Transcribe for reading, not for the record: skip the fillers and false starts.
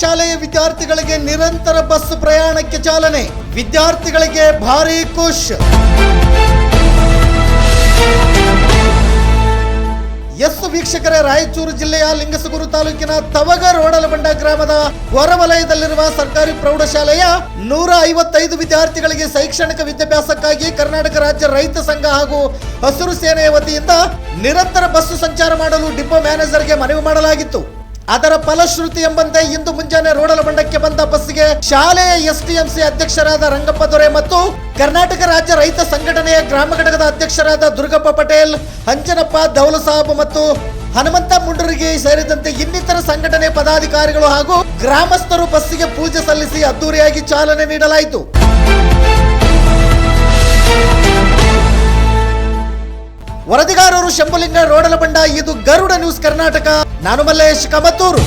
ಪ್ರೌಢಶಾಲೆಯ ವಿದ್ಯಾರ್ಥಿಗಳಿಗೆ ನಿರಂತರ ಬಸ್ ಪ್ರಯಾಣಕ್ಕೆ ಚಾಲನೆ, ವಿದ್ಯಾರ್ಥಿಗಳಿಗೆ ಭಾರೀ ಖುಷ್. ವೀಕ್ಷಕರೇ, ರಾಯಚೂರು ಜಿಲ್ಲೆಯ ಲಿಂಗಸಗೂರು ತಾಲೂಕಿನ ತವಗರ್ ಓಡಲಬಂಡ ಗ್ರಾಮದ ಹೊರವಲಯದಲ್ಲಿರುವ ಸರ್ಕಾರಿ ಪ್ರೌಢಶಾಲೆಯ 155 ವಿದ್ಯಾರ್ಥಿಗಳಿಗೆ ಶೈಕ್ಷಣಿಕ ವಿದ್ಯಾಭ್ಯಾಸಕ್ಕಾಗಿ ಕರ್ನಾಟಕ ರಾಜ್ಯ ರೈತ ಸಂಘ ಹಾಗೂ ಹಸಿರು ಸೇನೆಯ ವತಿಯಿಂದ ನಿರಂತರ ಬಸ್ ಸಂಚಾರ ಮಾಡಲು ಡಿಪೋ ಮ್ಯಾನೇಜರ್ಗೆ ಮನವಿ ಮಾಡಲಾಗಿತ್ತು. ಅದರ ಫಲಶ್ರುತಿ ಎಂಬಂತೆ ಇಂದು ಮುಂಜಾನೆ ರೋಡಲಬಂಡಕ್ಕೆ ಬಂದ ಬಸ್ಗೆ ಶಾಲೆಯ ಎಸ್ಟಿಎಂಸಿ ಅಧ್ಯಕ್ಷರಾದ ರಂಗಪ್ಪ ದೊರೆ ಮತ್ತು ಕರ್ನಾಟಕ ರಾಜ್ಯ ರೈತ ಸಂಘಟನೆಯ ಗ್ರಾಮ ಘಟಕದ ಅಧ್ಯಕ್ಷರಾದ ದುರ್ಗಪ್ಪ ಪಟೇಲ್, ಅಂಜನಪ್ಪ ದೌಲಸಾಬ್ ಮತ್ತು ಹನುಮಂತ ಮುಂಡರಿಗೆ ಸೇರಿದಂತೆ ಇನ್ನಿತರ ಸಂಘಟನೆ ಪದಾಧಿಕಾರಿಗಳು ಹಾಗೂ ಗ್ರಾಮಸ್ಥರು ಬಸ್ಸಿಗೆ ಪೂಜೆ ಸಲ್ಲಿಸಿ ಅದ್ದೂರಿಯಾಗಿ ಚಾಲನೆ ನೀಡಲಾಯಿತು. ವರದಿಗಾರರು ಶಂಭುಲಿಂಗ, ರೋಡಲಬಂಡ. ಇದು ಗರುಡ ನ್ಯೂಸ್ ಕರ್ನಾಟಕ. ನಾನು ಮಲ್ಲೇಶ್ ಕಮತ್ತೂರು.